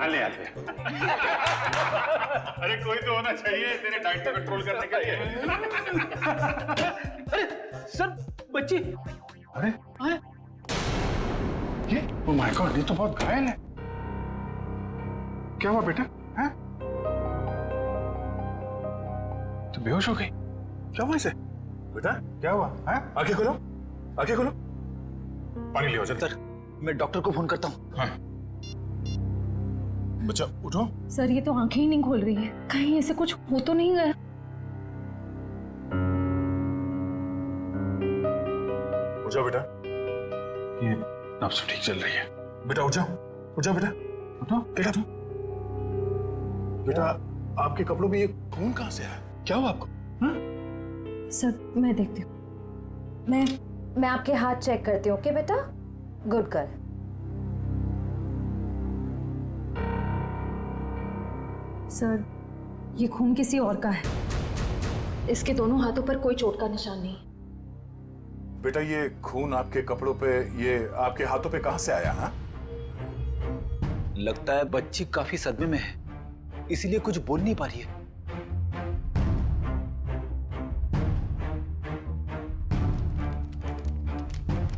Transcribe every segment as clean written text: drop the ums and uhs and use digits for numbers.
आने आते। अरे कोई तो होना चाहिए तेरे डाइट को कंट्रोल करने के लिए। अरे सर बच्ची। अरे ये ओह माय गॉड, ये तो बहुत घायल है। क्या हुआ बेटा? हैं? तो बेहोश हो गई? क्या हुआ इसे? बेटा क्या हुआ? हैं? आंखें खोलो, आंखें खोलो, पानी ले आओ जल्दी। सर मैं डॉक्टर को फोन करता हूँ। हाँ बच्चा उठो। सर ये तो आंखें ही नहीं खोल रही है, कहीं ऐसे कुछ हो तो नहीं गया? उठ जाओ बेटा, ये नब्ज तो ठीक चल रही है। बेटा उठ जाओ, उठ जाओ बेटा, उठो। बेटा तुम बेटा आपके कपड़ों में ये खून कहाँ से आया? क्या हुआ आपको? हाँ? सर मैं देखती हूँ। मैं आपके हाथ चेक करती हूँ। ओके बेटा, गुड गर्ल। सर ये खून किसी और का है, इसके दोनों हाथों पर कोई चोट का निशान नहीं। बेटा ये खून आपके कपड़ों पे, ये आपके हाथों पे कहाँ से आया? हाँ? लगता है बच्ची काफी सदमे में है, इसीलिए कुछ बोल नहीं पा रही है।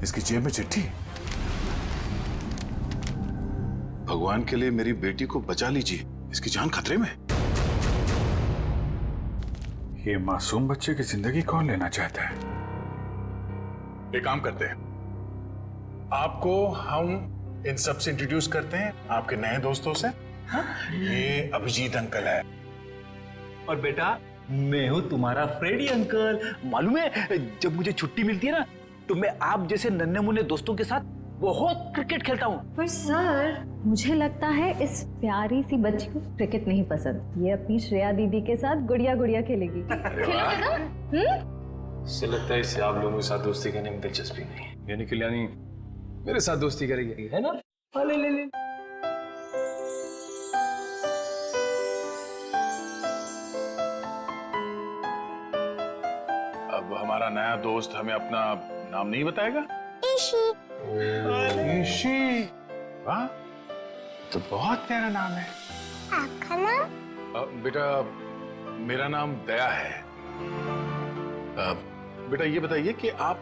इसकी जेब में चिट्ठी। भगवान के लिए मेरी बेटी को बचा लीजिए, इसकी जान खतरे में। ये मासूम बच्चे की जिंदगी कौन लेना चाहता है? एक काम करते हैं, आपको हम इन सब से इंट्रोड्यूस करते हैं आपके नए दोस्तों से। हाँ? ये अभिजीत अंकल है। और बेटा मैं हूँ तुम्हारा फ्रेडी अंकल। मालूम है जब मुझे छुट्टी मिलती है ना तो मैं आप जैसे नन्हे मुन्ने दोस्तों के साथ बहुत क्रिकेट खेलता हूँ। पर सर मुझे लगता है इस प्यारी सी बच्ची को क्रिकेट नहीं पसंद, ये अपनी श्रेया दीदी के साथ गुड़िया गुड़िया खेलेगी। खेलोगे ना? इससे लगता है इसे आप लोगों के साथ दोस्ती करने में दिलचस्पी नहीं है, यानी कल्याणी मेरे साथ दोस्ती करेगी, है ना? हाँ, ले ले ले। अब हमारा नया दोस्त हमें अपना नाम नहीं बताएगा? ईशी। ईशी, वाह तो बहुत प्यारा नाम है। आपका नाम? बेटा मेरा नाम दया है। बेटा ये बताइए कि आप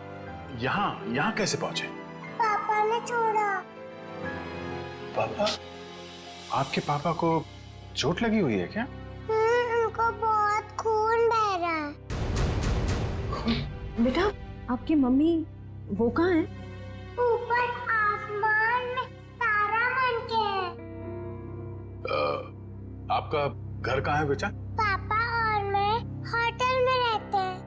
यहाँ कैसे पहुंचे? पापा ने छोड़ा। पापा? आपके पापा को चोट लगी हुई है क्या? उनको बहुत खून बह रहा है। बेटा आपकी मम्मी वो कहाँ है? ऊपर आसमान में तारा बन के है। आपका घर कहाँ है बेटा? पापा और मैं होटल में रहते हैं।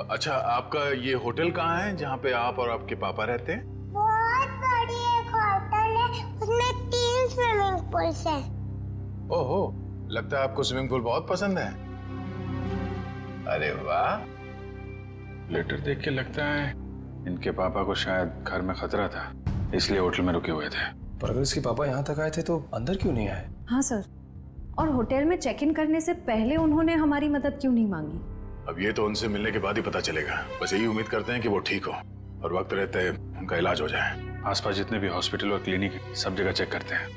अच्छा आपका ये होटल कहाँ है जहाँ पे आप और आपके पापा रहते हैं? बहुत बड़ी एक होटल है, उसमें 3 स्विमिंग पूल्स हैं। ओहो, लगता है आपको स्विमिंग पूल बहुत पसंद है। अरे वाह, लेटर देख के लगता है इनके पापा को शायद घर में खतरा था, इसलिए होटल में रुके हुए थे। पर अगर इसके पापा यहाँ तक आए थे तो अंदर क्यों नहीं आए? हाँ सर, और होटल में चेक इन करने से पहले उन्होंने हमारी मदद क्यों नहीं मांगी? अब ये तो उनसे मिलने के बाद ही पता चलेगा। बस यही उम्मीद करते हैं कि वो ठीक हो और वक्त रहते उनका इलाज हो जाए। आसपास जितने भी हॉस्पिटल और क्लिनिक सब जगह चेक करते हैं,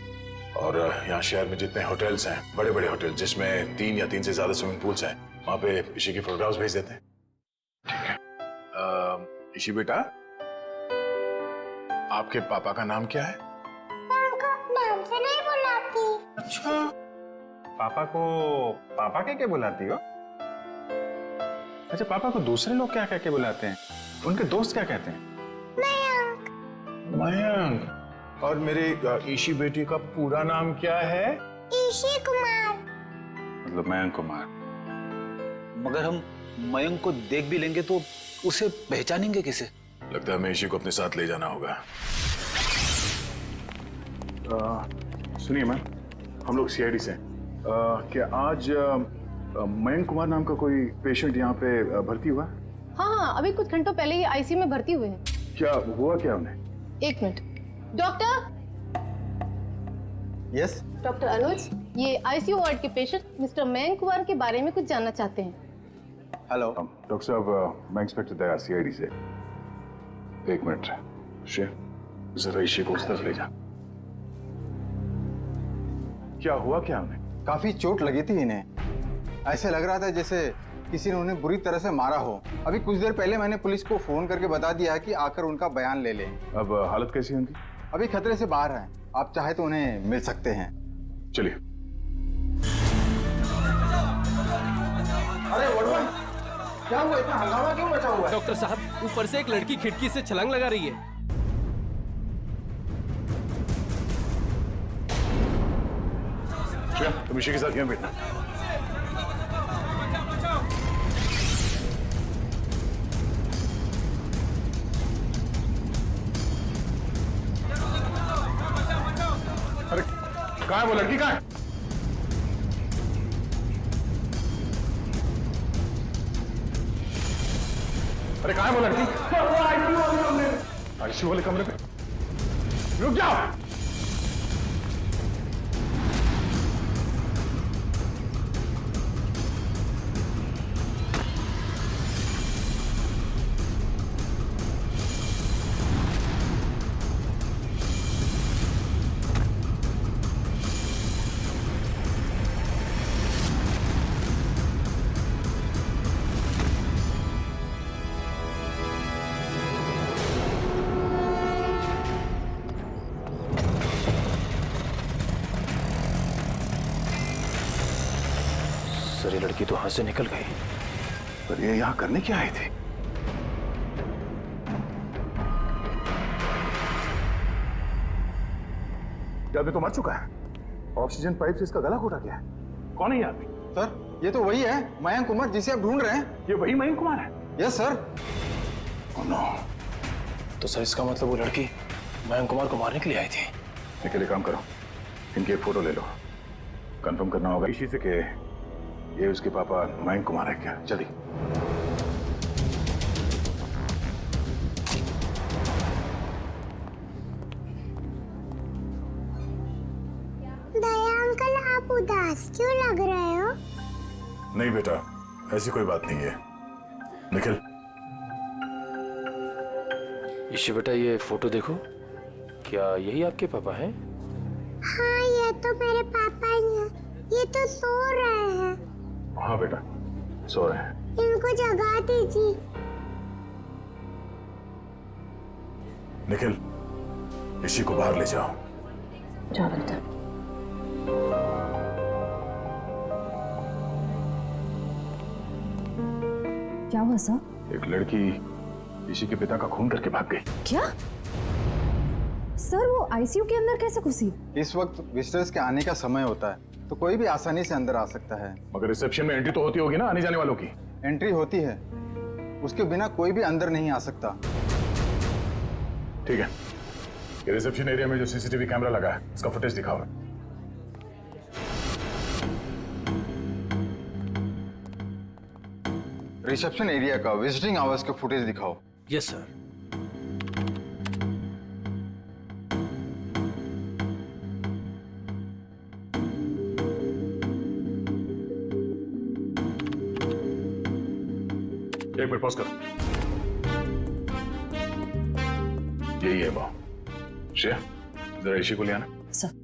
और यहाँ शहर में जितने होटल्स हैं, बड़े बड़े होटल जिसमें 3 या 3 से ज्यादा स्विमिंग पूल्स हैं, वहाँ पे ईशी की फोटोग्राफ्स भेज देते हैं। ठीक है। ईशी बेटा, आपके पापा का नाम क्या है? मैं उनको नाम से नहीं बुलाती। अच्छा, पापा को पापा कह के बुलाती हो? अच्छा, पापा को दूसरे लोग क्या कह के बुलाते हैं? उनके दोस्त क्या कहते हैं? मयंक। मयंक। और मेरे ईशी बेटी का पूरा नाम क्या है? ईशी कुमार। मतलब मयंक कुमार। मगर हम मयंक को देख भी लेंगे तो उसे पहचानेंगे कैसे? लगता है हमें ईशी को अपने साथ ले जाना होगा। सुनिए मैम, हम लोग सीआईडी से हैं। क्या आज मयंक कुमार नाम का कोई पेशेंट यहाँ पे भर्ती हुआ? हाँ, अभी कुछ घंटों पहले ही आईसीयू में भर्ती हुए हैं। क्या हुआ क्या उन्हें? 1 मिनट। डॉक्टर। यस डॉक्टर अनुज, ये आईसीयू वार्ड के पेशेंट मिस्टर मयंक कुमार के बारे में कुछ जानना चाहते हैं। हेलो डॉक्टर साहब, मैं इंस्पेक्टर दया सीआईडी से। 1 मिनट, जरा ईशी को उस तरफ ले जा। क्या हुआ क्या उन्हें? काफी चोट लगी थी इन्हें। ऐसे लग रहा था जैसे किसी ने उन्हें बुरी तरह से मारा हो। अभी कुछ देर पहले मैंने पुलिस को फोन करके बता दिया है कि आकर उनका बयान ले लें। अब हालत कैसी है उनकी? अभी खतरे से बाहर है, आप चाहे तो उन्हें मिल सकते हैं। चलिए। अरे वड़वन, क्या हुआ? इतना हंगामा क्यों मचा हुआ है? डॉक्टर साहब, ऊपर से एक लड़की खिड़की से छलांग लगा रही है। श्रेया, तुम ऋषि के साथ यहाँ बैठना। अरे कहाँ है वो लड़की? कहाँ है? अरे कहाँ है वो लड़की? आईसीयू वाले कमरे पे। रुक जाओ। सर, ये लड़की तो हाथ से निकल गई। पर ये यहाँ करने क्या आई थी? ये आदमी तो मर चुका है। ऑक्सीजन पाइप से इसका गला घोटा गया है। कौन है ये आदमी? सर, ये तो वही है मयंक कुमार जिसे आप ढूंढ रहे हैं। ये वही मयंक कुमार है? Yes sir. Oh no. तो सर, इसका मतलब वो लड़की मयंक कुमार को मारने के लिए आई थी। निकल, काम करो, इनकी एक फोटो ले लो। कंफर्म करना होगा इसी से कि ये उसके पापा मयंक कुमार है क्या। जल्दी। दया अंकल, आप उदास क्यों लग रहे हो? नहीं बेटा, ऐसी कोई बात नहीं है। निखिल। ईशी बेटा, ये फोटो देखो। क्या यही आपके पापा हैं? हाँ, ये तो मेरे पापा ही हैं। ये तो सो रहे हैं। हाँ बेटा, सो रहे हैं। इनको जगा दीजिए। निखिल, ऋषि को बाहर ले जाओ। जाओ बेटा। क्या हुआ सर? एक लड़की ऋषि के पिता का खून करके भाग गई। क्या सर, वो आईसीयू के अंदर कैसे घुसी? इस वक्त विजिटर्स के आने का समय होता है, तो कोई भी आसानी से अंदर आ सकता है। मगर रिसेप्शन में एंट्री तो होती होगी ना आने जाने वालों की? एंट्री होती है, उसके बिना कोई भी अंदर नहीं आ सकता। ठीक है, ये रिसेप्शन एरिया में जो सीसीटीवी कैमरा लगा है उसका फुटेज दिखाओ। रिसेप्शन एरिया का विजिटिंग आवर्स का फुटेज दिखाओ। Yes sir. एक मिनट पॉज करो। यही है वो। श्रेया, जरा ऋषि को ले आना। सर।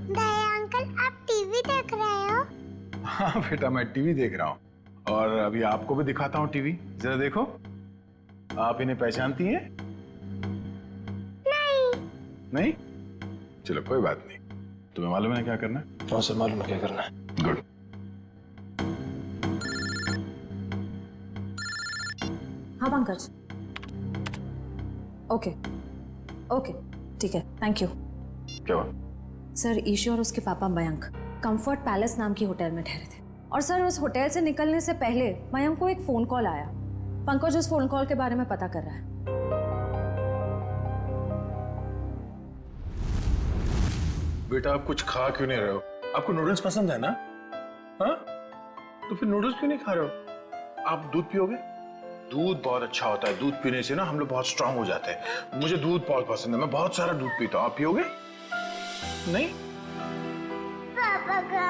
दया अंकल, आप टीवी देख रहे हो? हाँ बेटा, मैं टीवी देख रहा हूँ और अभी आपको भी दिखाता हूँ टीवी। जरा देखो, आप इन्हें पहचानती हैं? नहीं? चलो कोई बात नहीं। तुम्हें मालूम है क्या करना है? हाँ सर, मालूम है क्या करना है। गुड। हाँ पंकज। ओके ओके, ठीक है, थैंक यू। क्या हुआ? सर, ईशू और उसके पापा मयंक कंफर्ट पैलेस नाम की होटल में ठहरे थे और सर उस होटल से निकलने से पहले मयंक को एक फोन कॉल आया। पंकज उस फोन कॉल के बारे में पता कर रहा है। बेटा, आप कुछ खा क्यों नहीं रहे हो? आपको नूडल्स पसंद है ना? हाँ, तो फिर नूडल्स क्यों नहीं खा रहे हो? आप दूध पियोगे? दूध बहुत अच्छा होता है। दूध पीने से ना हम लोग बहुत स्ट्रांग हो जाते हैं। मुझे दूध बहुत पसंद है, मैं बहुत सारा दूध पीता हूँ। आप पियोगे? नहीं? पापा का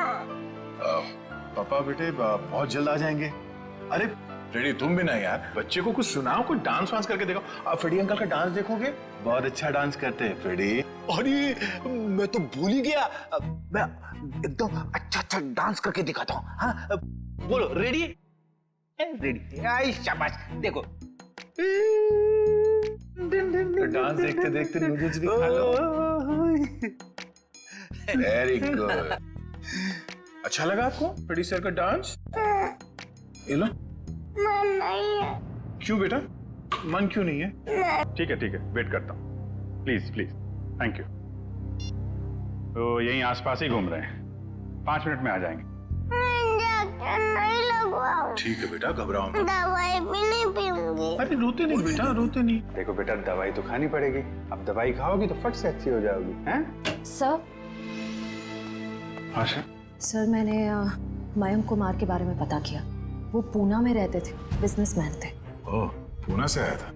पापा बेटे बहुत जल्द आ जाएंगे। अरे फ्रेडी तुम भी ना यार, बच्चे को कुछ सुनाओ, कुछ डांस वांस करके देखो। आप फ्रेडी अंकल का डांस देखोगे, बहुत अच्छा डांस करते हैं फ्रेडी। अरे मैं तो भूल ही गया, मैं एकदम अच्छा डांस करके दिखाता हूँ। हाँ बोलो, रेडी? रेडी, आई शाबाश, देखो। डांस देखते देखते नूडल्स भी खा लो। Very good. अच्छा लगा आपको फ्रेडी सर का डांस? ये लो। मन नहीं है। क्यों बेटा, मन क्यों नहीं है? ठीक है, वेट करता हूँ। Please please, thank you. तो यहीं आसपास ही घूम रहे हैं, 5 मिनट में आ जाएंगे। इंजेक्शन नहीं लगवाऊं। ठीक है बेटा, घबराओ मत। दवाई भी नहीं पीऊंगी। अरे रोते नहीं बेटा, रोते नहीं। देखो बेटा, दवाई तो खानी पड़ेगी। अब दवाई खाओगी तो फट से अच्छी हो जाओगी, हैं? सर आशा, सर मैंने मयंक कुमार के बारे में पता किया। वो पूना में रहते थे, बिजनेसमैन थे। ओह, पूना से आया था।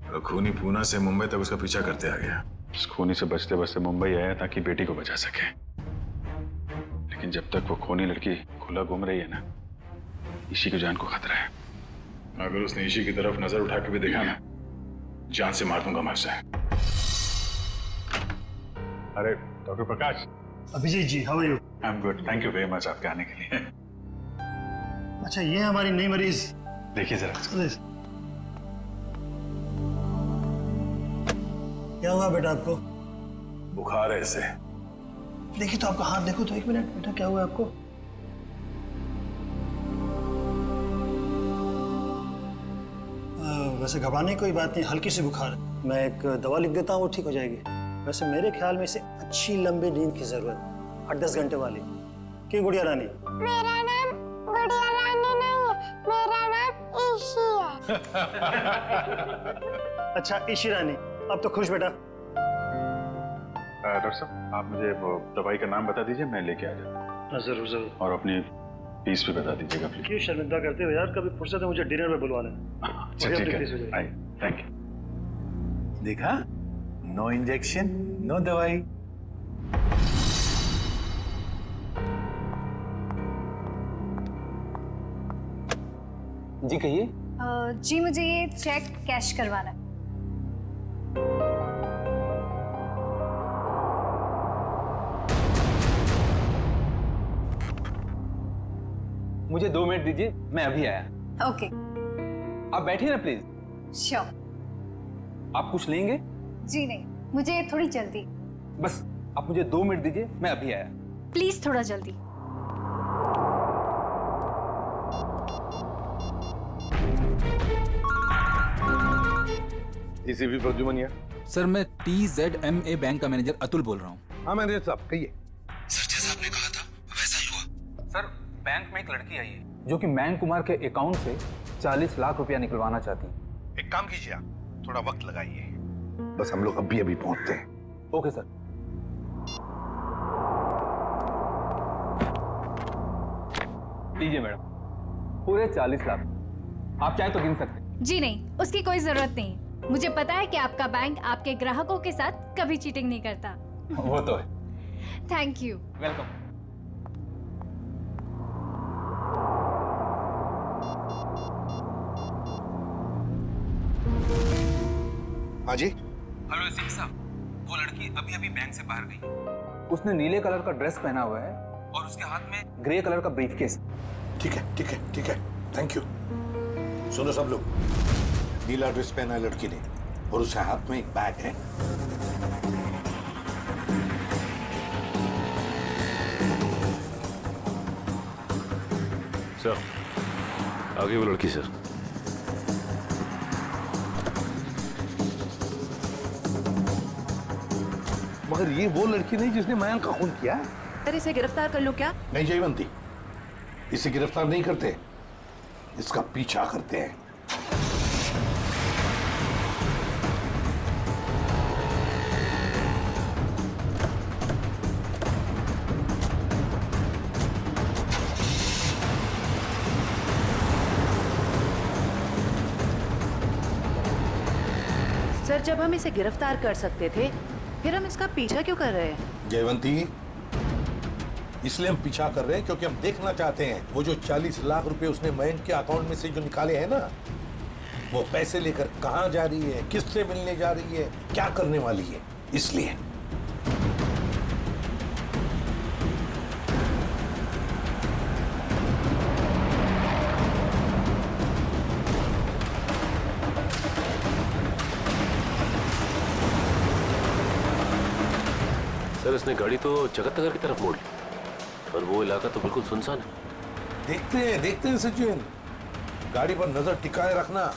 और खूनी पूना से मुंबई तक उसका पीछा करते आ गया। उस खूनी से बचते बचते मुंबई आया ताकि बेटी को बचा सके। लेकिन जब तक वो खूनी लड़की खुला घूम रही है ना, ईशी की जान को खतरा है। अगर उसने ईशी की तरफ नजर उठा के भी देखा ना, जान से मार दूंगा मैं उसे। अरे doctor Prakash. Abhijit ji, how are you? I am good, thank you very much आपके आने के लिए। अच्छा, ये हमारी नई मरीज। देखिए जरा। क्या हुआ बेटा आपको? बुखार है इसे। देखिए तो आपका हाथ देखो तो, 1 मिनट बेटा, क्या हुआ आपको? वैसे घबराने की कोई बात नहीं, हल्की सी बुखार है। मैं एक दवा लिख देता हूँ, वो ठीक हो जाएगी। वैसे मेरे ख्याल में इसे अच्छी लंबी नींद की जरूरत, 8-10 घंटे वाली। क्यों गुड़िया रानी? मेरा नाम गुड़िया रानी नहीं है, मेरा नाम ईशी है। अच्छा ईशी रानी, अब तो खुश बेटा। डॉक्टर साहब, आप मुझे वो दवाई का नाम बता दीजिए, मैं लेके आ जाता। जरूर जरूर। और अपनी फीस भी बता दीजिएगा प्लीज। क्यों शर्मिंदा करते हो यार, कभी फुर्सत है मुझे डिनर में बुलवा लेना। अच्छा ठीक है, आइए, थैंक यू। देखा, नो इंजेक्शन नो दवाई। जी कहिए। जी मुझे ये चेक कैश करवाना है। मुझे 2 मिनट दीजिए, मैं अभी आया। ओके। आप बैठिए ना प्लीज। श्योर। आप कुछ लेंगे? जी नहीं, मुझे थोड़ी जल्दी। बस आप मुझे 2 मिनट दीजिए, मैं अभी आया। प्लीज थोड़ा जल्दी। ECB प्रद्युमन। सर मैं TZMA बैंक का मैनेजर अतुल बोल रहा हूँ। हाँ मैनेजर साहब कहिए। सर जैसा आपने कहा था वैसा ही हुआ। सर बैंक में एक लड़की आई है जो कि मयंक कुमार के अकाउंट से 40 लाख रुपया निकलवाना चाहती है। एक काम कीजिए, आप थोड़ा वक्त लगाइए, बस हम लोग अभी अभी पहुंचते हैं। Okay sir. लीजिए मैडम, पूरे 40 लाख। आप चाहे तो गिन सकते हैं। जी नहीं, उसकी कोई जरूरत नहीं। मुझे पता है कि आपका बैंक आपके ग्राहकों के साथ कभी चीटिंग नहीं करता। वो तो है। Thank you. वेलकम। हाँ जी। हेलो एसीपी साहब, वो लड़की अभी अभी बैंक से बाहर गई। उसने नीले कलर का ड्रेस पहना हुआ है और उसके हाथ में ग्रे कलर का ब्रीफकेस। ठीक है, थैंक यू। सुनो सब लोग, नीला ड्रेस पहना है लड़की ने और उसके हाथ में एक बैग है। सर, आगे वो लड़की सर। मगर ये वो लड़की नहीं जिसने मयंक का खून किया। सर इसे गिरफ्तार कर लो क्या? नहीं जयवंती, इसे गिरफ्तार नहीं करते, इसका पीछा करते हैं। सर जब हम इसे गिरफ्तार कर सकते थे, फिर हम इसका पीछा क्यों कर रहे हैं? जयवंती, इसलिए हम पीछा कर रहे हैं क्योंकि हम देखना चाहते हैं वो जो 40 लाख रुपए उसने मयंक के अकाउंट में से जो निकाले हैं ना, वो पैसे लेकर कहां जा रही है, किससे मिलने जा रही है, क्या करने वाली है, इसलिए। सर इसने गाड़ी तो जगत नगर की तरफ मोड़ ली और वो इलाका तो बिल्कुल सुनसान है। देखते हैं सचिन, गाड़ी पर नजर टिकाए रखना।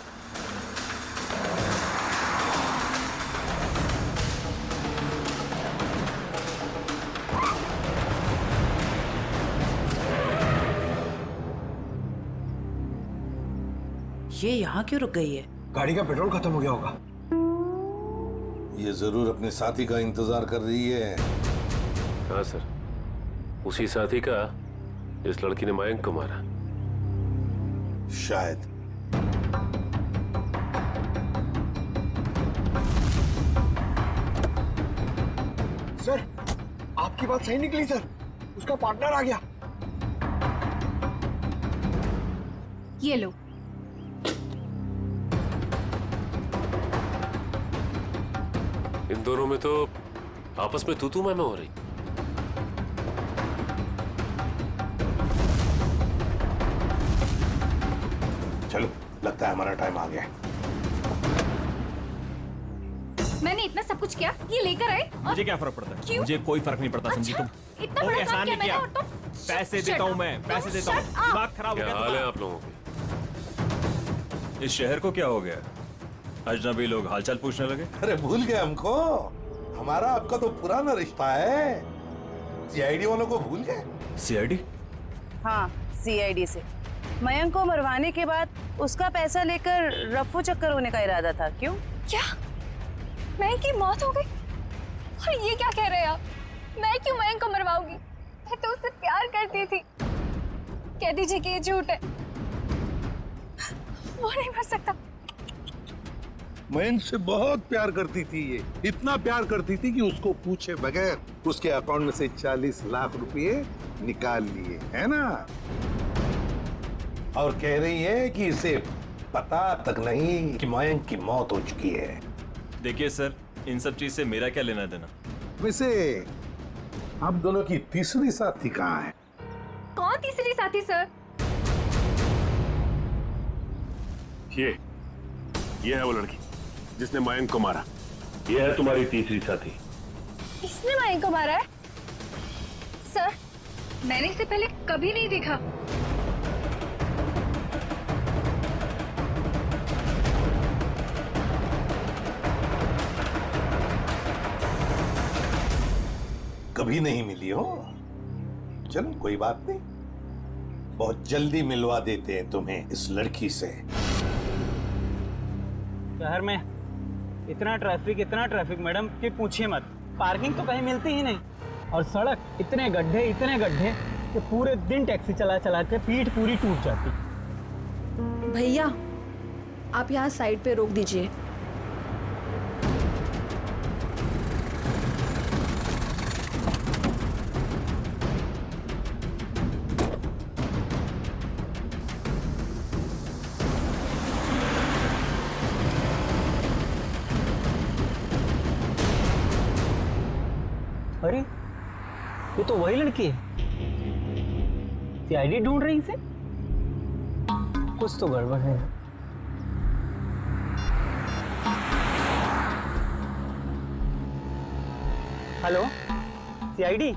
ये यहाँ क्यों रुक गई है? गाड़ी का पेट्रोल खत्म हो गया होगा। ये जरूर अपने साथी का इंतजार कर रही है। हाँ सर, उसी साथी का जिस लड़की ने मयंक को मारा। शायद। सर, आपकी बात सही निकली सर, उसका पार्टनर आ गया। ये लो। इन दोनों में तो आपस में तू मैं हो रही। चलो, लगता है हमारा टाइम आ गया। मैंने इतना सब कुछ किया, ये लेकर आए। मुझे क्या फर्क पड़ता है? क्यों? मुझे कोई फर्क नहीं पड़ता, समझी तुम? इतना बड़ा काम किया मैंने और तुम? पैसे देता हूँ मैं, पैसे देता हूँ। दिमाग खराब हो क्या गया हाल है आप लोगों के? इस शहर को क्या हो गया? अजनबी लोग हालचाल पूछने लगे। अरे भूल गए हमको? हमारा आपका तो पुराना रिश्ता है। सीआईडी वालों को भूल गए? सीआईडी? हाँ, सीआईडी से। मयंक को मरवाने के बाद उसका पैसा लेकर रफ्फू चक्कर होने का इरादा था। क्यों? क्या? मयंक की मौत हो गई? और ये क्या कह रहे हैं आप? मैं क्यों मयंक को मरवाऊंगी? मैं तो उससे प्यार करती थी। कह दीजिए कि ये झूठ है। वो नहीं मर सकता। मयंक से बहुत प्यार करती थी ये, इतना प्यार करती थी कि उसको पूछे बगैर उसके अकाउंट में से 40 लाख रुपए निकाल लिए, है ना? और कह रही है कि इसे पता तक नहीं कि मयंक की मौत हो चुकी है। देखिए सर, इन सब चीज से मेरा क्या लेना देना? वैसे आप दोनों की तीसरी साथी कहाँ है? कौन तीसरी साथी सर? ये है वो लड़की जिसने मयंक को मारा। ये है तुम्हारी तीसरी साथी। इसने मयंक को मारा है? सर, मैंने इसे पहले कभी नहीं देखा। कभी नहीं मिली हो? चलो कोई बात नहीं, बहुत जल्दी मिलवा देते हैं तुम्हें इस लड़की से। शहर में इतना ट्रैफिक मैडम कि पूछिए मत। पार्किंग तो कहीं मिलती ही नहीं, और सड़क इतने गड्ढे कि पूरे दिन टैक्सी चला के पीठ पूरी टूट जाती। भैया, आप यहाँ साइड पे रोक दीजिए। अरे, ये तो वही लड़की है। सीआईडी ढूंढ रही इसे? कुछ तो गड़बड़ है। Hello, CID?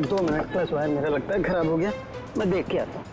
दो मिनट बस वायर मेरा लगता है खराब हो गया, मैं देख के आता हूँ।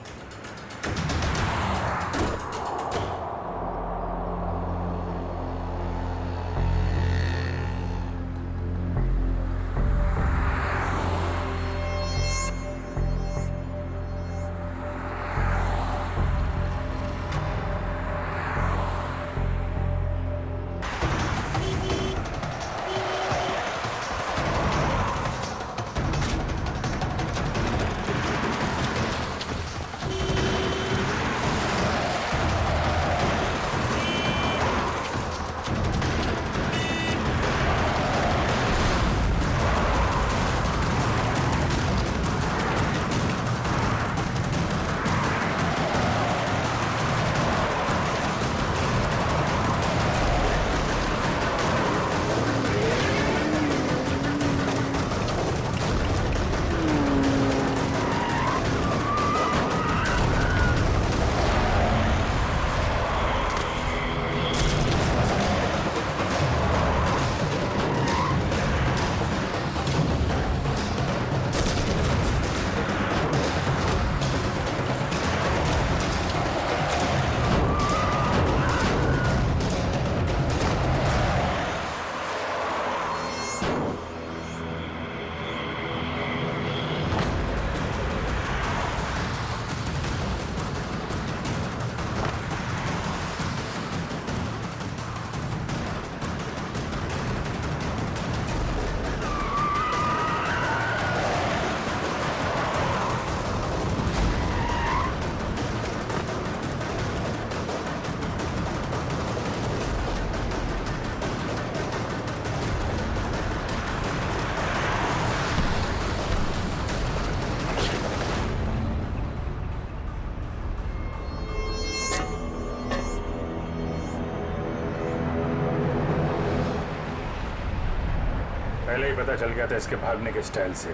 पहले ही पता चल गया था इसके भागने के स्टाइल से।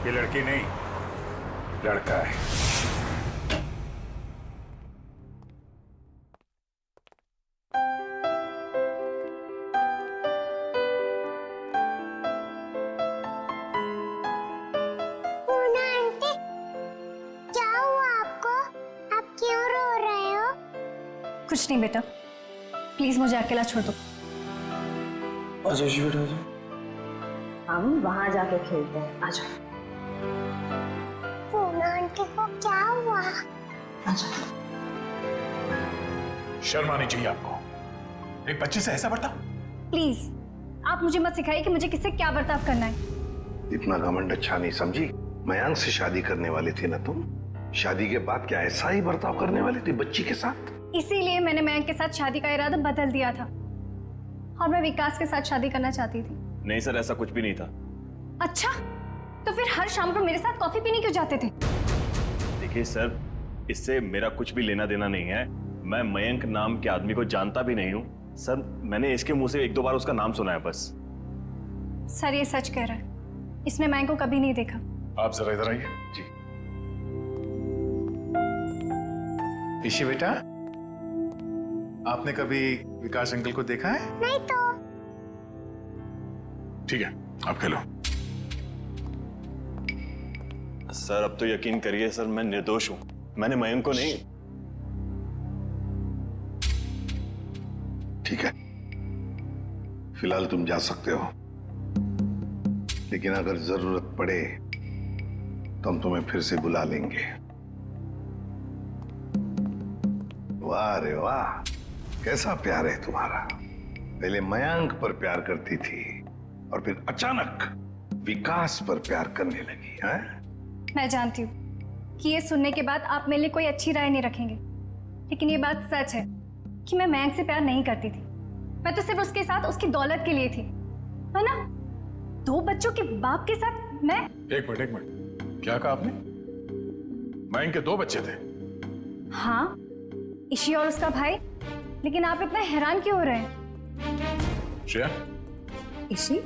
ये लड़की नहीं, लड़का है। पूना आंटी, क्या हुआ आपको? आप क्यों रो रहे हो? कुछ नहीं बेटा, प्लीज मुझे अकेला छोड़ दो। आजा जी बेटा आजा। हम वहां जाके खेलते हैं, आ जाओ। पूना आंटी को क्या हुआ? शर्म आनी चाहिए आपको, एक बच्चे से ऐसा बर्ताव। प्लीज आप मुझे मत सिखाइए कि मुझे किससे क्या बर्ताव करना है। इतना घमंड अच्छा नहीं समझी। मयांक से शादी करने वाली थी ना तुम? शादी के बाद क्या ऐसा ही बर्ताव करने वाली थी बच्ची के साथ? इसीलिए मैंने मयंक के साथ शादी का इरादा बदल दिया था और मैं विकास के साथ शादी करना चाहती थी। नहीं सर, ऐसा कुछ भी नहीं था। अच्छा, तो फिर हर शाम को मेरे साथ कॉफी पीने क्यों जाते थे? देखिए सर, इससे मेरा कुछ भी लेना देना नहीं है। मैं मयंक नाम के आदमी को जानता भी नहीं हूँ सर। मैंने इसके मुंह से 1-2 बार उसका नाम सुना है बस। सर ये सच कह रहा है, इसने मयंक को कभी नहीं देखा। आप जरा इधर आइए। जी ईशी बेटा, आपने कभी विकास अंकल को देखा है? नहीं तो। ठीक है, आप खेलो। सर अब तो यकीन करिए सर, मैं निर्दोष हूं। मैंने मयंक को नहीं। ठीक है, फिलहाल तुम जा सकते हो, लेकिन अगर जरूरत पड़े तो हम तुम्हें फिर से बुला लेंगे। वाह रे वाह, कैसा प्यार है तुम्हारा। पहले मयंक पर प्यार करती थी और फिर अचानक विकास पर प्यार करने लगी है? मैं जानती हूँ कि ये सुनने के बाद आप मेरे लिए कोई अच्छी राय नहीं रखेंगे, लेकिन ये बात सच है कि मैं मयंक से प्यार नहीं करती थी। मैं तो सिर्फ उसके साथ उसकी दौलत के लिए थी, है ना? 2 बच्चों के बाप के साथ मैं। एक मिनट, क्या कहा आपने? मयंक के 2 बच्चे थे? हाँ, ईशी और उसका भाई। लेकिन आप इतना हैरान क्यों हो रहे हैं? श्रेया, ईशी,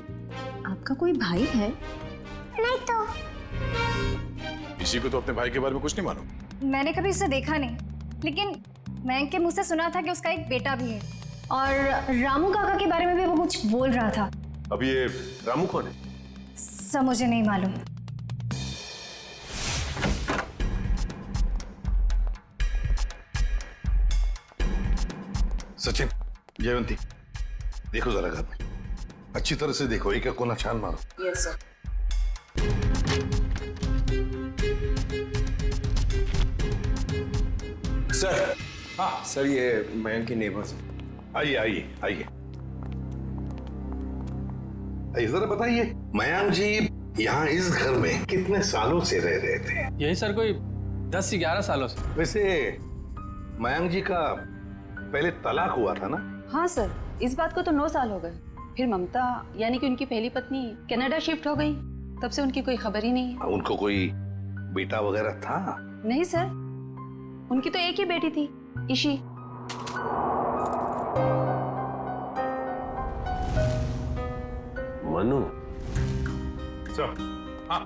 आपका कोई भाई है? नहीं तो। इसी को तो अपने भाई के बारे में कुछ नहीं मालूम? मैंने कभी उसे देखा नहीं, लेकिन मयंक के मुंह से सुना था कि उसका एक बेटा भी है और रामू काका के बारे में भी वो कुछ बोल रहा था। अब ये रामू कौन है? सब मुझे नहीं मालूम। सचिन, जयवंती, देखो जरा घर में अच्छी तरह से देखो, एक एक कोना छान मारो। Yes sir. सर, हाँ सर, ये मयंक के नेबर्स। आइए आइए आइए। जरा बताइए, मयंक जी यहाँ इस घर में कितने सालों से रह रहे थे? यही सर कोई 10 से 11 सालों से। वैसे मयंक जी का पहले तलाक हुआ था ना? हाँ सर, इस बात को तो 9 साल हो गए। फिर ममता यानी कि उनकी पहली पत्नी कनाडा शिफ्ट हो गई, तब से उनकी कोई खबर ही नहीं है। उनको कोई बेटा वगैरह था? नहीं सर, उनकी तो एक ही बेटी थी, ईशी। मनु सर। हाँ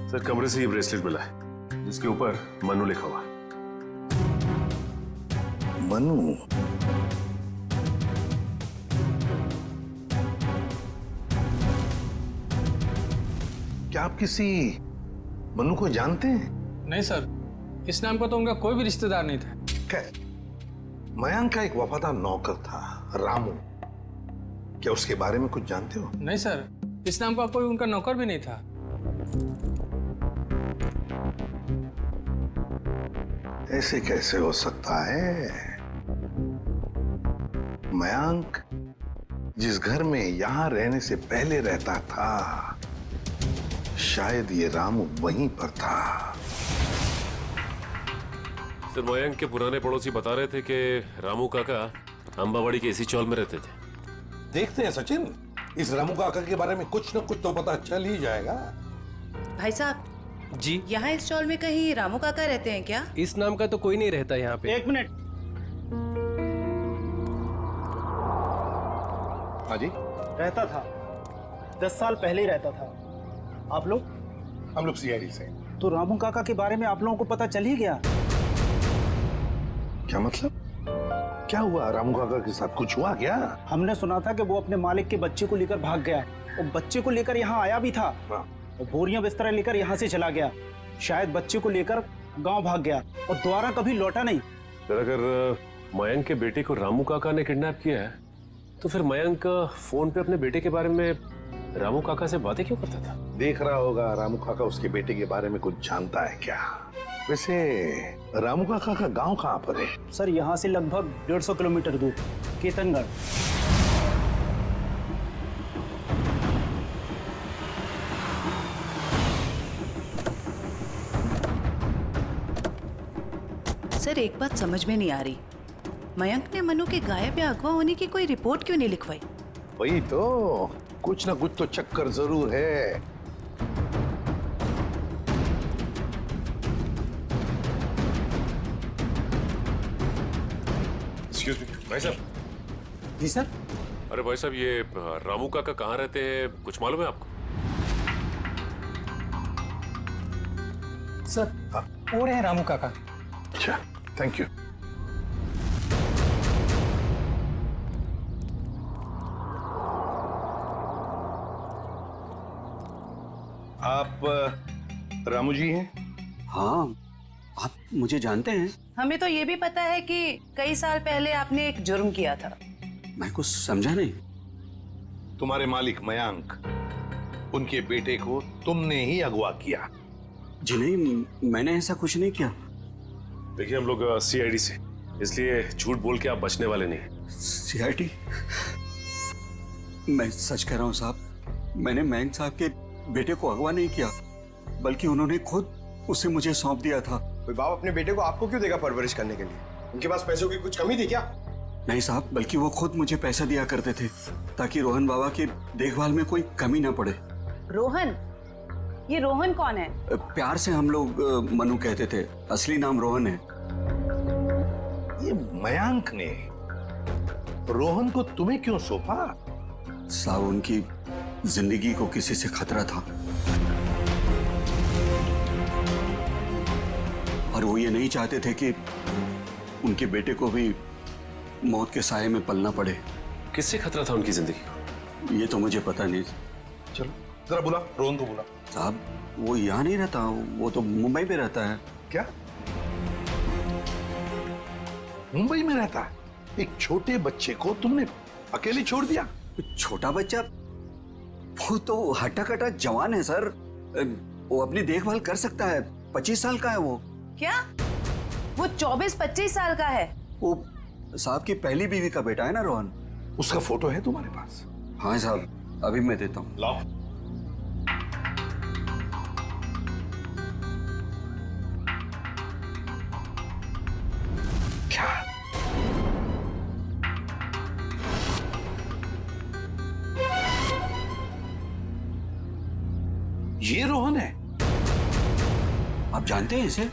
सर, कमरे से ये ब्रेसलेट मिला है जिसके ऊपर मनु लिखा हुआ। मनु? क्या आप किसी मनु को जानते हैं? नहीं सर, इस नाम का तो उनका कोई भी रिश्तेदार नहीं था। मयंक का एक वफादार नौकर था, रामू। क्या उसके बारे में कुछ जानते हो? नहीं सर, इस नाम का कोई उनका नौकर भी नहीं था। ऐसे कैसे हो सकता है? मयंक जिस घर में यहां रहने से पहले रहता था, शायद ये रामू वहीं पर था। सर, मयंक के पुराने पड़ोसी बता रहे थे कि रामू काका अंबावाड़ी के इसी चौल में रहते थे। देखते हैं सचिन, इस रामू काका के बारे में कुछ न कुछ तो पता चल ही जाएगा। भाई साहब जी, यहाँ इस चौल में कहीं रामू काका रहते हैं क्या? इस नाम का तो कोई नहीं रहता यहाँ पे। 1 मिनट। हाँ जी? रहता था, 10 साल पहले ही रहता था। आप लोग? हम लोग सीआईडी से। तो रामू काका के बारे में आप लोगों को पता चल ही गया? क्या मतलब? क्या हुआ रामू काका के साथ? कुछ हुआ क्या? हमने सुना था कि वो अपने मालिक के बच्चे को लेकर भाग गया और बच्चे को लेकर यहाँ आया भी था और बोरियां बिस्तरा लेकर यहाँ से चला गया। शायद बच्चे को लेकर गांव भाग गया और दोबारा कभी लौटा नहीं। अगर मयंक के बेटे को रामू काका ने किडनैप किया है तो फिर मयंक फोन पे अपने बेटे के बारे में रामू काका से बातें क्यों करता था? देख रहा होगा रामू काका उसके बेटे के बारे में कुछ जानता है क्या? वैसे रामू काका का गांव कहाँ पर है? सर यहाँ से लगभग 150 किलोमीटर दूर, केतनगढ़। सर एक बात समझ में नहीं आ रही, मयंक ने मनु के गायब या अगवा होने की कोई रिपोर्ट क्यों नहीं लिखवाई? वही तो, कुछ ना कुछ तो चक्कर जरूर है। एक्सक्यूज मी भाई साहब। जी सर। अरे भाई साहब, ये रामू काका कहाँ रहते हैं, कुछ मालूम है आपको? सर वो रहे रामू काका। अच्छा, थैंक यू। आप रामू जी हैं? हाँ, आप मुझे जानते हैं? हमें तो ये भी पता है कि कई साल पहले आपने एक जुर्म किया था। मैं कुछ समझा नहीं। तुम्हारे मालिक मयंक, उनके बेटे को तुमने ही अगवा किया। जी नहीं, मैंने ऐसा कुछ नहीं किया। देखिए हम लोग सीआईडी से, इसलिए झूठ बोल के आप बचने वाले नहीं। सीआईडी? मैं सच कह रहा हूँ साहब, मैंने मयंक साहब के बेटे को अगवा नहीं किया, बल्कि उन्होंने खुद उसे मुझे सौंप दिया था। कोई बाप अपने बेटे को आपको क्यों देगा परवरिश करने के लिए? उनके पास पैसों की कुछ कमी थी क्या? नहीं साहब, बल्कि वो खुद मुझे पैसा दिया करते थे ताकि रोहन बाबा की देखभाल में कोई कमी ना पड़े। रोहन? ये रोहन कौन है? प्यार से हम लोग मनु कहते थे, असली नाम रोहन है। ये मयंक ने रोहन को तुम्हें क्यों सौंपा? साहब उनकी जिंदगी को किसी से खतरा था और वो ये नहीं चाहते थे कि उनके बेटे को भी मौत के साए में पलना पड़े। किससे खतरा था उनकी जिंदगी को? ये तो मुझे पता नहीं। चलो जरा बुला, रोहन को बुला। साहब वो यहाँ नहीं रहता, वो तो मुंबई में रहता है। क्या मुंबई में रहता है? एक छोटे बच्चे को तुमने अकेले छोड़ दिया? छोटा बच्चा? वो तो हट्टा कट्टा जवान है सर, वो अपनी देखभाल कर सकता है। 25 साल का है वो। क्या? वो 24-25 साल का है? वो साहब की पहली बीवी का बेटा है ना रोहन। उसका फोटो है तुम्हारे पास? हाँ साहब, अभी मैं देता हूँ। लाओ। क्या? ये रोहन है? आप जानते हैं इसे?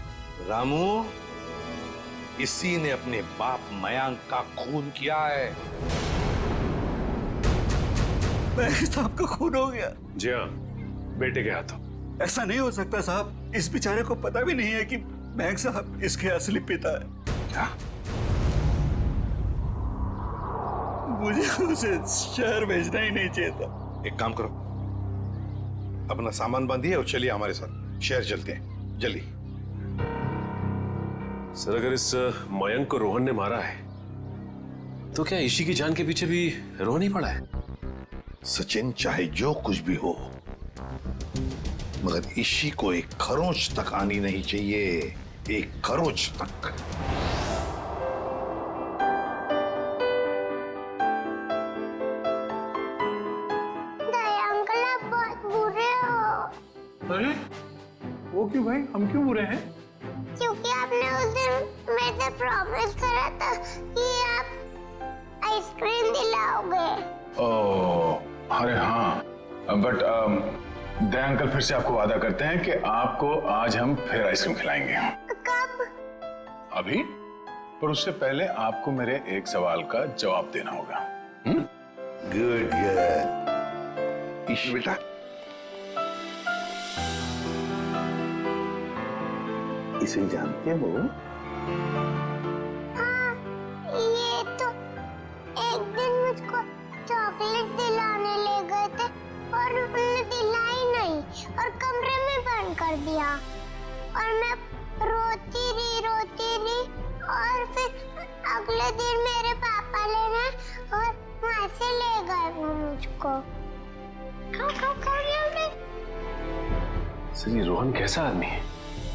रामू, इसी ने अपने बाप मयंक का खून किया है। साहब का खून हो गया? जी हाँ, बेटे के हाथों। ऐसा नहीं हो सकता साहब, इस बेचारे को पता भी नहीं है कि मयंक साहब इसके असली पिता है। क्या? मुझे उसे शहर भेजना ही नहीं चाहिए था। एक काम करो, अपना सामान बांधिए और चलिए हमारे साथ, शहर चलते हैं, जल्दी। सर अगर इस मयंक को रोहन ने मारा है तो क्या ईशी की जान के पीछे भी रोहन ही पड़ा है? सचिन, चाहे जो कुछ भी हो, मगर ईशी को एक खरोंच तक आनी नहीं चाहिए, एक खरोंच तक। अंकल आप बहुत बुरे हो। अरे वो क्यों भाई, हम क्यों बुरे हैं? क्योंकि आपने उस दिन मेरे से प्रॉमिस करा था कि आप आइसक्रीम दिलाओगे। ओह अरे हाँ, बट दया अंकल फिर से आपको वादा करते हैं कि आपको आज हम फिर आइसक्रीम खिलाएंगे। कब? अभी, पर उससे पहले आपको मेरे एक सवाल का जवाब देना होगा। Good good. ईश बेटा, इसे जानते हो? हाँ, ये तो एक दिन मुझको चॉकलेट दिलाने ले गए थे और उन्होंने दिलाई नहीं और कमरे में बंद कर दिया और मैं रोती रही और फिर अगले दिन मेरे पापा लेने और वहाँ से ले गए वो मुझको। सर, ये रोहन कैसा आदमी है?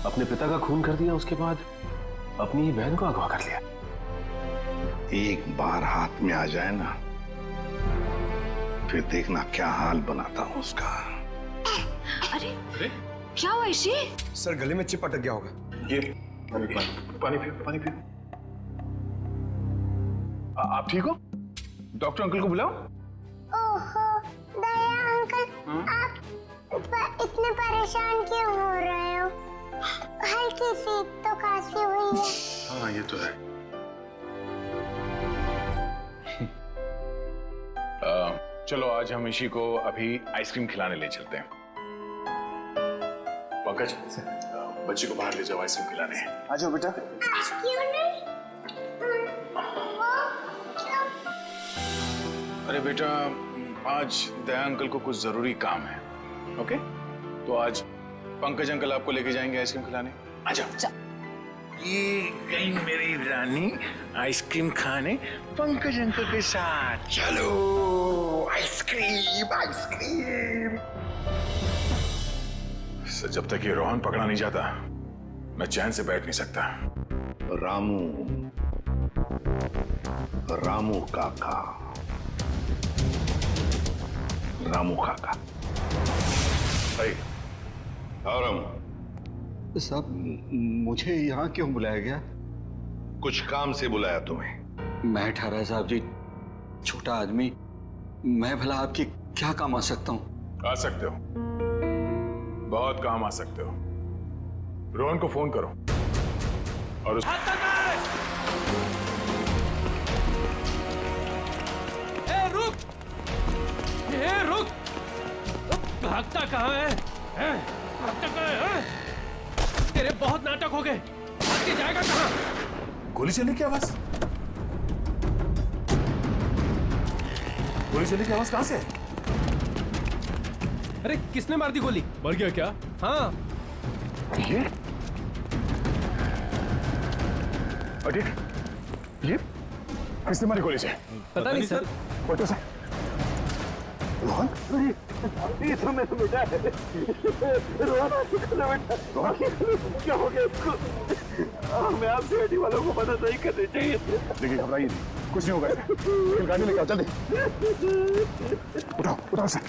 अपने पिता का खून कर दिया, उसके बाद अपनी ही बहन को अगवा कर लिया। एक बार हाथ में आ जाए ना, फिर देखना क्या हाल बनाता हूँ उसका। अरे क्या हुआ ईशी? सर गले में चिप अटक गया होगा। ये पानी पियो। आप ठीक हो? डॉक्टर अंकल को बुलाओ। ओहो दया अंकल, आप इतने परेशान क्यों हो रहे हो? हल्की सी तो खांसी हुई है। हाँ ये तो है। चलो आज हम ईशी को अभी आइसक्रीम खिलाने ले चलते हैं। पंकज, बच्ची को बाहर ले जाओ, आइसक्रीम खिलाने। आ जाओ बेटा। क्यों नहीं? अरे बेटा, आज दया अंकल को कुछ जरूरी काम है। ओके, तो आज पंकज अंकल आपको लेके जाएंगे आइसक्रीम खिलाने। आ जाओ। ये गई मेरी रानी आइसक्रीम खाने पंकज अंकल के साथ। चलो आइसक्रीम। जब तक ये रोहन पकड़ा नहीं जाता, मैं चैन से बैठ नहीं सकता। रामू काका। साहब, मुझे यहाँ क्यों बुलाया गया? कुछ काम से बुलाया तुम्हें। मैं ठहरा साहब जी, छोटा आदमी, मैं भला आपकी क्या काम आ सकता हूँ? आ सकते हो, बहुत काम आ सकते हो। रोहन को फोन करो और रुक! भागता कहाँ है? भागता कहाँ है? तेरे बहुत नाटक हो गए, भाग के जाएगा कहाँ? गोली चलने की आवाज? गोली चलने की आवाज कहाँ से? अरे किसने मार दी गोली? मर गया क्या? हाँ। ये किसने मारी गोली से? पता नहीं सर। फोटो से रोहन? ये तो मेरा बेटा है। रोहन क्या हो गया इसको? हमें आपसे गाड़ी वालों को मदद नहीं करनी चाहिए। देखिए घबराइए नहीं, कुछ नहीं होगा इसे। गाड़ी लेके आओ जल्दी। उठाओ इसे।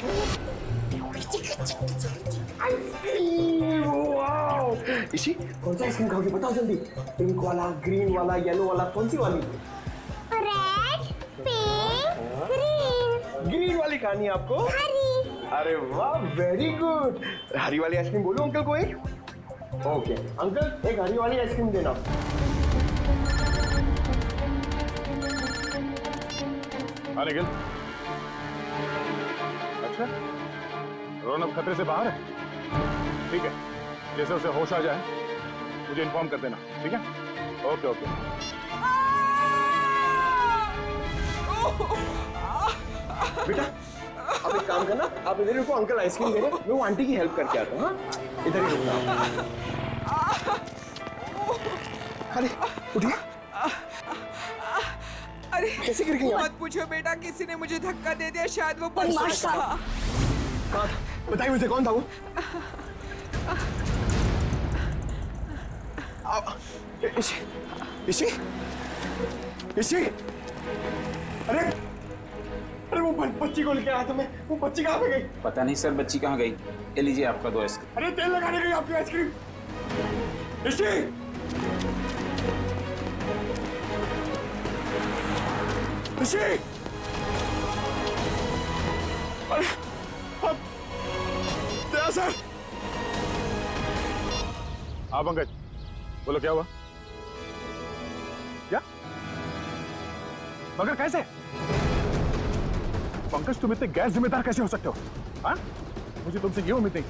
इसी कौन सा आइसक्रीम खाओगे बताओ जल्दी। पिंक वाला, ग्रीन वाला, येलो वाला, कौन सी वाली? Red, pink, green. ग्रीन वाली खानी है आपको? हरी। अरे वाह, वेरी गुड। हरी वाली आइसक्रीम बोलो अंकल को एक। ओके अंकल, एक हरी वाली आइसक्रीम देना। हाँ निखिल। अच्छा, रोहन अब खतरे से बाहर है? ठीक है, जैसे उसे होश आ जाए मुझे इन्फॉर्म कर देना, ठीक है? ओके। बेटा अब एक काम करना, आप इधर रुको, अंकल आइसक्रीम दे रहे हैं, मैं वो आंटी की हेल्प करके आता हूँ। हाँ इधर ही रुकना। अरे उठिए। अरे कैसे गिर गई? मत पूछो बेटा, किसी ने मुझे धक्का दे दिया, शायद वो बदमाश था। हाँ बताइए मुझे कौन था वो? इसी अरे वो बच्ची को लेके आया था मैं, वो बच्ची कहाँ पे गई? पता नहीं सर, बच्ची कहाँ गई? ये लीजिए आपका 2 आइसक्रीम। अरे तेल लगाने गई आपकी आइसक्रीम। इसी अरे दया सर। हाँ पंकज, बोलो क्या हुआ? क्या? मगर कैसे? पंकज तुम इतने गैर जिम्मेदार कैसे हो सकते हो? हाँ? मुझे तुमसे ये उम्मीद नहीं।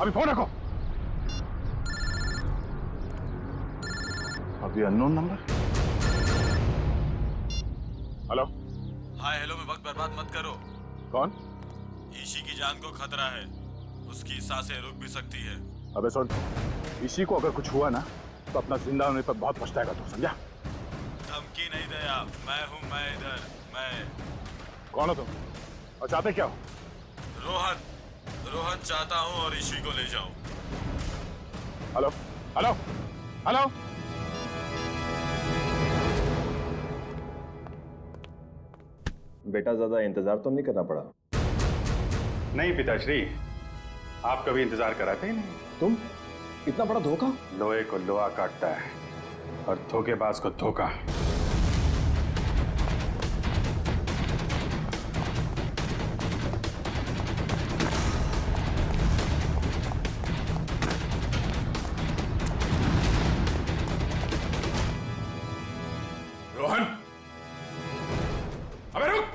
अभी फोन रखो। अभी unknown number. Hello. Hi hello में वक्त बर्बाद मत करो। कौन? ईशी की जान को खतरा है, उसकी सांसें रुक भी सकती है। अबे सुन, ईशी को अगर कुछ हुआ ना तो अपना जिंदा होने पर बहुत पछताएगा तू, समझा? धमकी नहीं दया, मैं इधर, मैं। कौन हो तुम और चाहते क्या हो? रोहन चाहता हूँ और ईशी को ले जाओ। Hello hello hello. बेटा ज्यादा इंतजार तो नहीं करना पड़ा। नहीं पिताश्री, आप कभी इंतजार कराते ही नहीं। तुम इतना बड़ा धोखा? लोहे को लोहा काटता है और धोखेबाज को धोखा। रोहन, अबे रुक।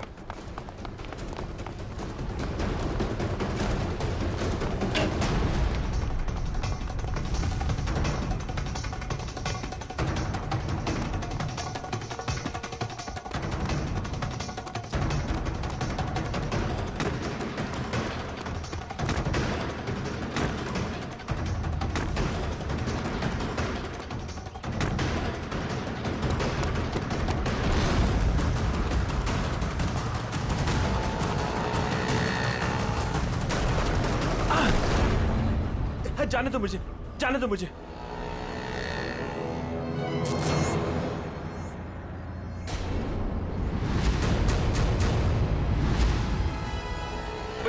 जाने दो मुझे, जाने दो मुझे।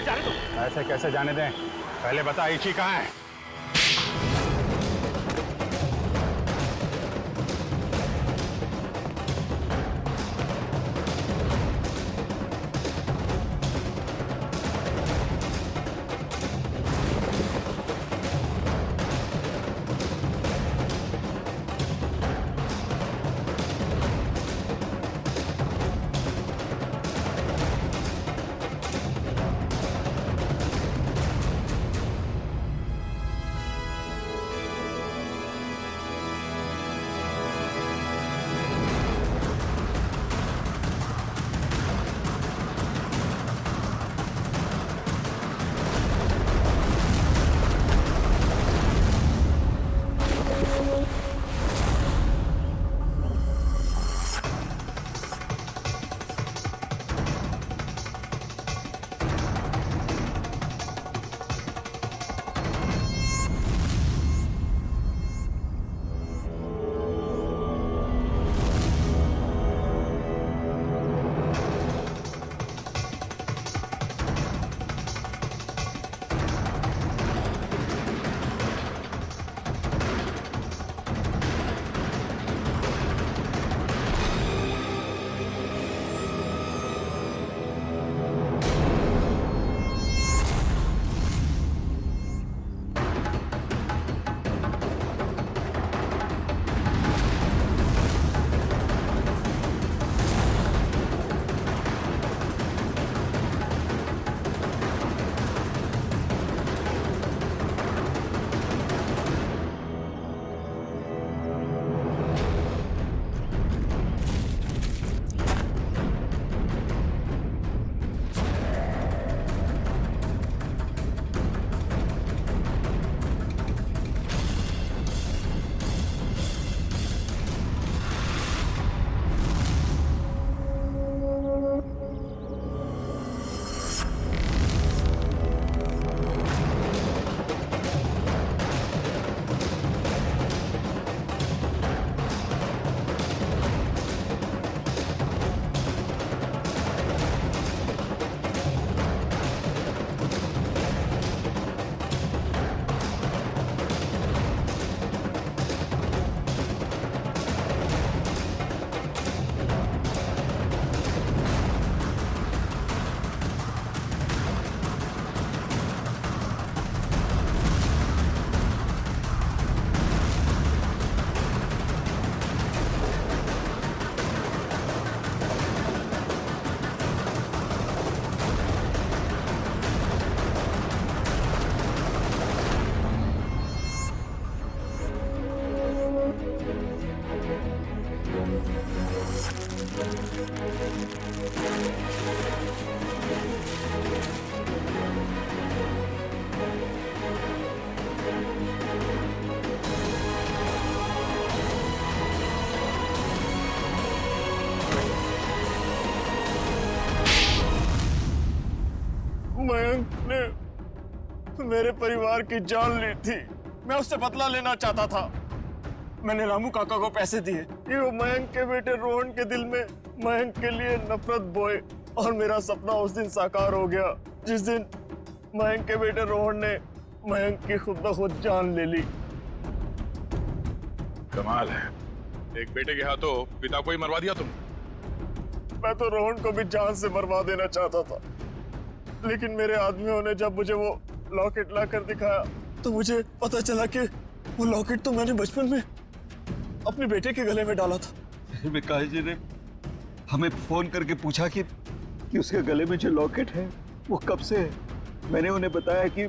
जाने दो। ऐसे कैसे जाने दें? पहले बता ईशी कहाँ है? मयंक ने मेरे परिवार की जान ली थी। मैं उससे बदला लेना चाहता था। मैंने रामू काका को पैसे दिए कि वो मयंक के बेटे रोहन के दिल में मयंक के लिए नफरत बोए, और मेरा सपना उस दिन साकार हो गया जिस दिन मयंक के बेटे रोहन ने मयंक की खुद ब खुद जान ले ली। कमाल है, एक बेटे के हाथों पिता को ही मरवा दिया तुम। मैं तो रोहन को भी जान से मरवा देना चाहता था, लेकिन मेरे आदमियों ने जब मुझे वो लॉकेट लाकर दिखाया तो मुझे पता चला कि वो लॉकेट तो मैंने बचपन में अपने बेटे के गले में डाला था। विकास जी ने हमें फोन करके पूछा कि उसके गले में जो लॉकेट है वो कब से है। मैंने उन्हें बताया कि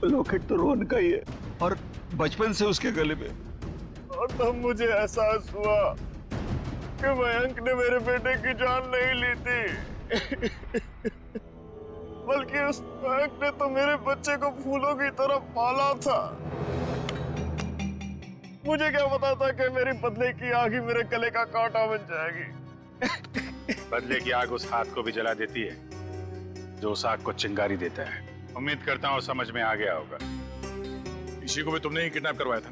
लॉकेट तो रोहन का ही है और बचपन से उसके गले में। और तब मुझे एहसास हुआ कि मयंक ने मेरे बेटे की जान नहीं ली थी बल्कि उस मयंक ने तो मेरे बच्चे को फूलों की तरह पाला था। मुझे क्या पता था कि मेरी बदले की आग ही मेरे गले का कांटा बन जाएगी। बदले की आग उस हाथ को भी जला देती है जो उस आग को चिंगारी देता है। उम्मीद करता हूँ समझ में आ गया होगा। इसी को भी तुमने ही किडनैप करवाया था।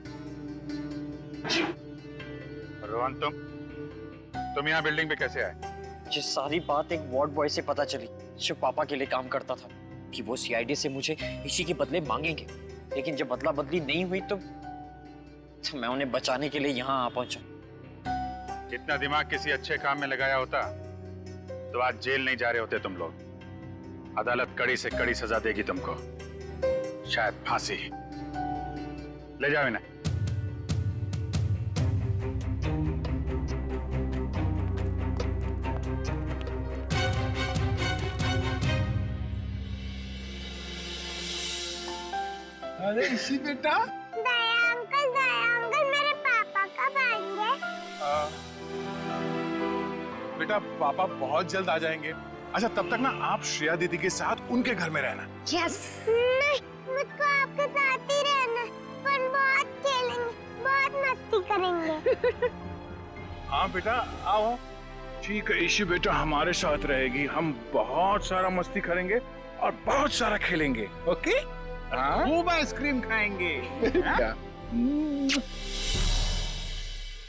रोहन, तुम यहाँ बिल्डिंग पे कैसे आए? ये सारी बात एक वार्ड बॉय से पता चली जो पापा के लिए काम करता था, कि वो सीआईडी से मुझे इसी के बदले मांगेंगे। लेकिन जब बदला बदली नहीं हुई तो मैं उन्हें बचाने के लिए यहाँ आ पहुंचा। इतना दिमाग किसी अच्छे काम में लगाया होता तो आज जेल नहीं जा रहे होते तुम लोग। अदालत कड़ी से कड़ी सजा देगी तुमको, शायद फांसी। ले जाओ इन्हें। अरे इसी बेटा, दया अंकल मेरे पापा कब आएंगे? बेटा पापा बहुत जल्द आ जाएंगे। अच्छा तब तक ना आप श्रेया दीदी के साथ उनके घर में रहना। यस। नहीं, मुझको आपके साथ ही रहना, पर बहुत खेलेंगे, बहुत मस्ती करेंगे। हाँ बेटा आओ। ठीक है ईशी बेटा हमारे साथ रहेगी। हम बहुत सारा मस्ती करेंगे और बहुत सारा खेलेंगे। ओके? खूब आइसक्रीम खाएंगे।